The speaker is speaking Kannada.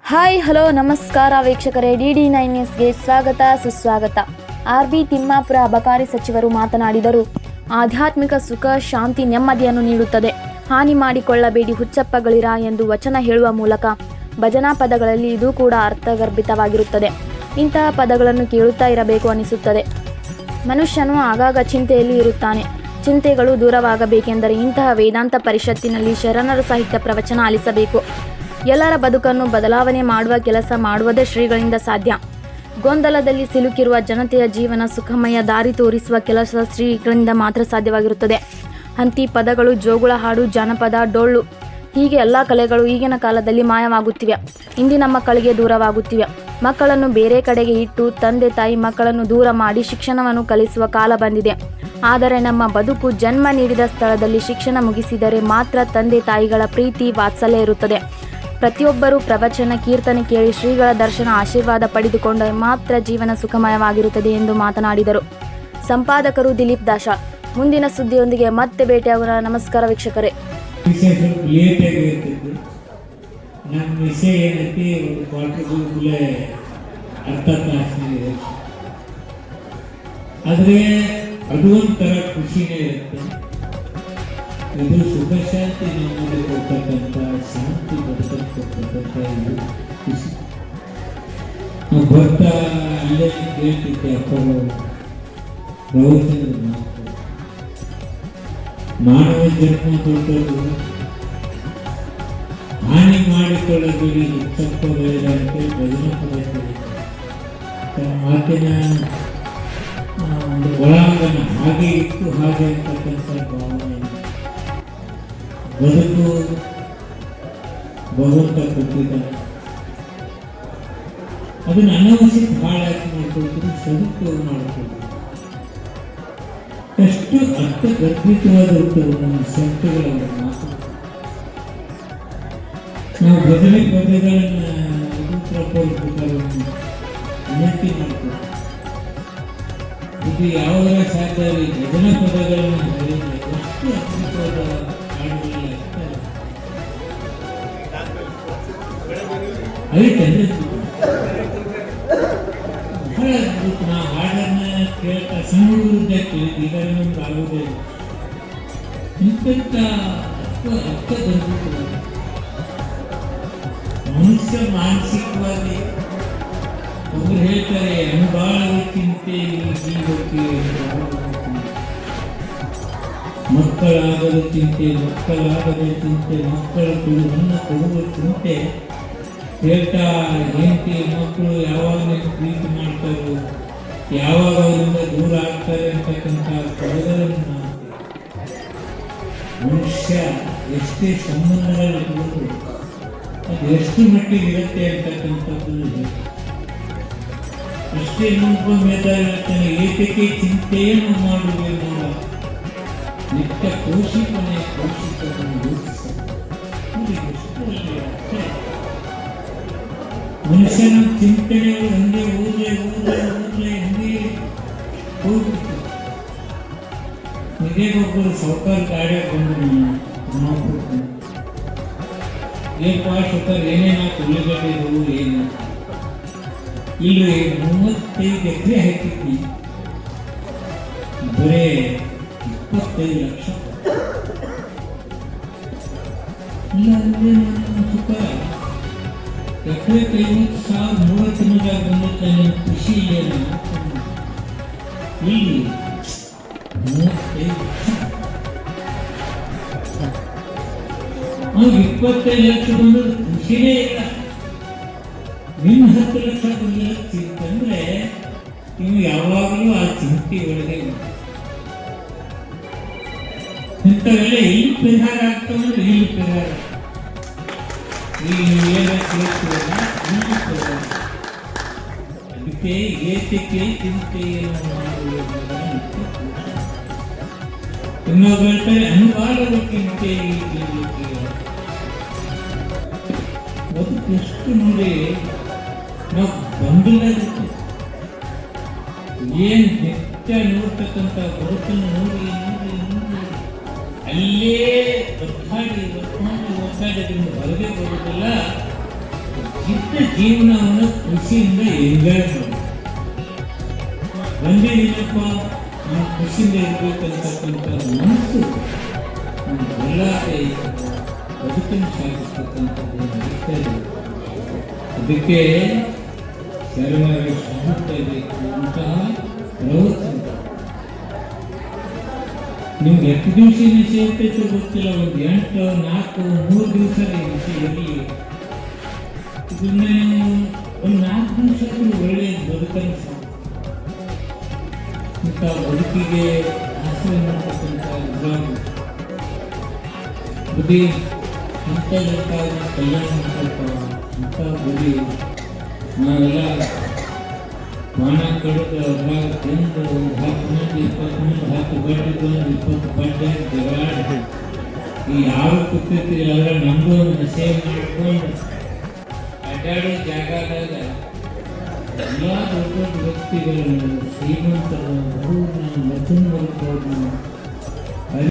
ಹಾಯ್ ಹಲೋ ನಮಸ್ಕಾರ ವೀಕ್ಷಕರೇ, DD9 ನ್ಯೂಸ್ಗೆ ಸ್ವಾಗತ ಸುಸ್ವಾಗತ. RB ತಿಮ್ಮಾಪುರ ಅಬಕಾರಿ ಸಚಿವರು ಮಾತನಾಡಿದರು. ಆಧ್ಯಾತ್ಮಿಕ ಸುಖ, ಶಾಂತಿ, ನೆಮ್ಮದಿಯನ್ನು ನೀಡುತ್ತದೆ. ಹಾನಿ ಮಾಡಿಕೊಳ್ಳಬೇಡಿ ಹುಚ್ಚಪ್ಪಗಳಿರ ಎಂದು ವಚನ ಹೇಳುವ ಮೂಲಕ ಭಜನಾ ಪದಗಳಲ್ಲಿ ಇದು ಕೂಡ ಅರ್ಥಗರ್ಭಿತವಾಗಿರುತ್ತದೆ. ಇಂತಹ ಪದಗಳನ್ನು ಕೇಳುತ್ತಾ ಇರಬೇಕು ಅನಿಸುತ್ತದೆ. ಮನುಷ್ಯನು ಆಗಾಗ ಚಿಂತೆಯಲ್ಲಿ ಇರುತ್ತಾನೆ. ಚಿಂತೆಗಳು ದೂರವಾಗಬೇಕೆಂದರೆ ಇಂತಹ ವೇದಾಂತ ಪರಿಷತ್ತಿನಲ್ಲಿ ಶರಣರ ಸಾಹಿತ್ಯ ಪ್ರವಚನ ಆಲಿಸಬೇಕು. ಎಲ್ಲರ ಬದುಕನ್ನು ಬದಲಾವಣೆ ಮಾಡುವ ಕೆಲಸ ಮಾಡುವುದೇ ಶ್ರೀಗಳಿಂದ ಸಾಧ್ಯ. ಗೊಂದಲದಲ್ಲಿ ಸಿಲುಕಿರುವ ಜನತೆಯ ಜೀವನ ಸುಖಮಯ ದಾರಿ ತೋರಿಸುವ ಕೆಲಸ ಶ್ರೀಗಳಿಂದ ಮಾತ್ರ ಸಾಧ್ಯವಾಗಿರುತ್ತದೆ. ಹಂತಿ ಪದಗಳು, ಜೋಗುಳ ಹಾಡು, ಜಾನಪದ, ಡೊಳ್ಳು ಹೀಗೆ ಎಲ್ಲ ಕಲೆಗಳು ಈಗಿನ ಕಾಲದಲ್ಲಿ ಮಾಯವಾಗುತ್ತಿವೆ. ಇಂದಿನ ಮಕ್ಕಳಿಗೆ ದೂರವಾಗುತ್ತಿವೆ. ಮಕ್ಕಳನ್ನು ಬೇರೆ ಕಡೆಗೆ ಇಟ್ಟು ತಂದೆ ತಾಯಿ ಮಕ್ಕಳನ್ನು ದೂರ ಮಾಡಿ ಶಿಕ್ಷಣವನ್ನು ಕಲಿಸುವ ಕಾಲ ಬಂದಿದೆ. ಆದರೆ ನಮ್ಮ ಬದುಕು ಜನ್ಮ ನೀಡಿದ ಸ್ಥಳದಲ್ಲಿ ಶಿಕ್ಷಣ ಮುಗಿಸಿದರೆ ಮಾತ್ರ ತಂದೆ ತಾಯಿಗಳ ಪ್ರೀತಿ ವಾತ್ಸಲ್ಯ ಇರುತ್ತದೆ. ಪ್ರತಿಯೊಬ್ಬರೂ ಪ್ರವಚನ, ಕೀರ್ತನೆ ಕೇಳಿ ಶ್ರೀಗಳ ದರ್ಶನ, ಆಶೀರ್ವಾದ ಪಡೆದುಕೊಂಡರೆ ಮಾತ್ರ ಜೀವನ ಸುಖಮಯವಾಗಿರುತ್ತದೆ ಎಂದು ಮಾತನಾಡಿದರು. ಸಂಪಾದಕರು ದಿಲೀಪ್ ದಾಶಾಳ್. ಮುಂದಿನ ಸುದ್ದಿಯೊಂದಿಗೆ ಮತ್ತೆ ಭೇಟಿಯಾಗೋಣ. ನಮಸ್ಕಾರ ವೀಕ್ಷಕರೇ. ನಮ್ಮ ವಿಷಯ ಏನೈತಿ, ಒಂದು ಕ್ವಾರ್ಟರ್ಗೆ ಅರ್ಥ ತಾಸಿದೆ, ಆದರೆ ಅದು ಒಂಥರ ಖುಷಿನೇ ಇರುತ್ತೆ. ಇದು ಸುಖ ಶಾಂತಿ ನಮ್ಮಲ್ಲಿ ಕೊಡ್ತಕ್ಕಂಥ, ಶಾಂತಿ ಬರ್ತಕ್ಕಂಥ ಇದು ಖುಷಿ. ನಾವು ಬರ್ತಾ ಅಲ್ಲೇ ಕೇಳ್ತಿದ್ದೆ ಅಪ್ಪಗಳು ಪ್ರವಚನದ ಮಾತು. ಮಾನವ ಜನ್ಮ ಕೊಟ್ಟರು, ಹಾನಿ ಮಾಡಿಕೊಳ್ಳಬೇಡಿ ಹುಚ್ಚಪ್ಪಗಳಿರಂತೆ ಭಜನಾ ಪದ ಮಾತಿನ ಒಂದು ಒಳಾಂಗಣ ಹಾಗೆ ಇತ್ತು, ಹಾಗೆ ಅಂತಕ್ಕಂಥ ಭಾವನೆ. ಬದುಕು ಭಗವಂತ ಕೊಟ್ಟಿದ್ದಾನೆ, ಅದನ್ನು ಅನಾವಶ್ಯಕ ಹಾಳಾಗಿ ಮಾಡ್ಕೊಳ್ತೀವಿ, ಸದುಪಯೋಗ ಮಾಡ್ಕೊಳ್ತೀವಿ. ಎಷ್ಟು ಅರ್ಥಗರ್ಭಿತವಾಗಿರುತ್ತದೆ ನಮ್ಮ ಸಂಸ್ಥೆಗಳ ಮಾತು. ನಾವು ಭಜನೆ ಪದಗಳನ್ನು ವಿನಂತಿ ಮಾಡ್ತೀವಿ. ಇದು ಯಾವುದರ ಸಾಧ್ಯ ಭಜನಾ ಪದಗಳನ್ನು ಎಷ್ಟು ಅದ್ಭುತವಾದ ಹಾಡುಗಳಲ್ಲಿ ಐತಂದ್ರೆ ಬಹಳ ಅದ್ಭುತ. ನಾ ಹಾಡನ್ನ ಕೇಳ್ತಾ ಸಣ್ಣ ಹುಡುಗರಿಂದ ಕೇಳಿದ್ವಿ, ಈಗ ನಮ್ಗೆ ಆಗೋದೇ ಇಂಥ ಅರ್ಥಗರ್ಭಿತವಾದ ಮನುಷ್ಯ ಮಾನಸಿಕವಾಗಿ. ಒಬ್ಬರು ಹೇಳ್ತಾರೆ, ಅನುಭಾವದ ಚಿಂತೆ ಮಕ್ಕಳಾಗದ ಚಿಂತೆ, ಮಕ್ಕಳಾಗದ ಚಿಂತೆ, ಮಕ್ಕಳ ಕೊಡುವನ್ನು ಕೊಡುವ ಚಿಂತೆ. ಹೇಳ್ತಾ ಹೆಂಡತಿ ಮಕ್ಕಳು ಯಾವಾಗ ಪ್ರೀತಿ ಮಾಡ್ತಾರೋ, ಯಾವಾಗ ಅವರಿಂದ ದೂರ ಆಗ್ತಾರೆ ಅಂತಕ್ಕಂಥ ಪದಗಳನ್ನು ಮನುಷ್ಯ ಎಷ್ಟೇ ಸಂಬಂಧಗಳು ಇಟ್ಕೊಂಡು ಅದು ಎಷ್ಟು ಮಟ್ಟಿಗೆ ಇರುತ್ತೆ ಅಂತಕ್ಕಂಥದ್ದು ಅಷ್ಟೇ ಹೇಳ್ತಾನೆ. ಏತಕ್ಕೆ ಚಿಂತೆಯನ್ನು ಮಾಡುವುದು ನಿತ್ಯ ಪೋಷಿತನೇ ಮನುಷ್ಯನ ಚಿಂತನೆಗಳು ಹಂಗೆ ಹೋದ್ರೆ ಹಂಗೆ ಹೋಗ್ಬಿಟ್ಟು. ಇದೇ ಒಬ್ಬರು ಸಾವುಕಾರ ಗಾಡಿಯ ಬಂದು ಏನಾದ್ರು ಏನೇನಾ ಉಳ್ಳಗಡ್ಡೆಗಳು ಏನು ಇಲ್ಲಿ 35 ಎಕರೆ ಹಾಕಿದ್ವಿ, ಬರೇ 25 ಲಕ್ಷ. ಇಲ್ಲ ಅಂದ್ರೆ ಸುಖ ಎಕರೆ 50,000 3 ತಿಂಗಳಾಗ ಬಂದಿದ್ದ ನನ್ನ ಖುಷಿ ಏನು ಇಲ್ಲಿ 35 ಲಕ್ಷ. 25 ಲಕ್ಷ ಬಂದ್ರೆ ಖುಷಿನೇ ಇಲ್ಲ. ನಿನ್ನ 10 ಲಕ್ಷ ಬಂದ ಚಿಂತಂದ್ರೆ ನೀವು ಯಾವಾಗಲೂ ಆ ಚಿಂತೆ ಒಳಗೆ ಇಂಥವೆಲ್ಲ ಎಲ್ಲಿ ಪರಿಹಾರ ಆಗ್ತವಂದ್ರೆ ಇಲ್ಲಿ ಪರಿಹಾರ. ಅದಕ್ಕೆ ಏತಕ್ಕೆ ಚಿಂತೆಯನ್ನು ಮಾಡುವುದನ್ನು ಇನ್ನೊಬ್ಬ ಹೇಳ್ತಾರೆ, ಅನುಭಾವದ ಚಿಂತೆ. ಬದುಕೆಷ್ಟು ನೋಡಿ ನಾವು ಬಂದಿಲ್ಲ. ಏನ್ ನಿತ್ಯ ನೋಡ್ತಕ್ಕಂಥ ಬದುಕನ್ನು ನೋಡಿ ಅಲ್ಲೇ ಒತ್ತಾಡಿ ಹೊರಗೆ ಬರುವುದಿಲ್ಲ. ಇದ್ದ ಜೀವನವನ್ನು ಖುಷಿಯಿಂದ ಎಂಜಾಯ್ ಮಾಡಿ ಬಂದಿದ್ದೀನಪ್ಪ ನಾವು ಖುಷಿಯಿಂದ ಇರಬೇಕಂತಕ್ಕಂಥ ಮನಸ್ಸು ಎಲ್ಲ ಬದುಕನ್ನು ಸಾಗಿಸ್ತಕ್ಕಂಥದ್ದು ನಡೀತಾ ಇದೆ. ಅದಕ್ಕೆ ಶರಣಾಗಿ ಸಾಗುತ್ತಬೇಕು ಅಂತಹ ಪ್ರವೃತ್ತಿ. ನಿಮ್ಗೆ ಎಷ್ಟು ದಿವಸ ಸೇರ್ತೈತೆ ಗೊತ್ತಿಲ್ಲ, ಒಂದು 8, 4, 3 ದಿವಸ ಇರಲಿ. ಇದನ್ನ ಒಂದು 4 ದಿವಸ ಒಳ್ಳೆಯ ಬದುಕನ್ನು ಇಂಥ ಬದುಕಿಗೆ ಆಶ್ರಯ ಮಾಡ್ತಕ್ಕಂಥ ಬುದ್ಧಿ ಇಂಥದಕ್ಕಾಗಿ ಕಲ್ಯಾಣ ಮಾಡ್ಕೊಳ್ತಾವ ಇಂಥ ಬುದ್ಧಿ ನಾವೆಲ್ಲ ಮಾನ ಕಡಿದು ಅದ್ರಾಗ ತಿಂದು ಒಂದು 10 ಮಂದಿ 20 ಮಂದಿ 10 ಬಡ್ಡಿದ್ದು 20 ಬಡ್ಡೆ ಜಗಾಡಿ ಈ ಯಾವ ಕೂತಿರ್ತೀವಿ ಆದ್ರೆ ನಮಗೂ ಒಂದು ಸೇವ್ ಮಾಡ್ಕೊಂಡು ಅಡ್ಡಾಡೋ ಜಾಗದಾಗ ಎಲ್ಲ ದೊಡ್ಡ ದೊಡ್ಡ ವ್ಯಕ್ತಿಗಳನ್ನು ಶ್ರೀಮಂತರು ಮಧುನ ಮಧುನ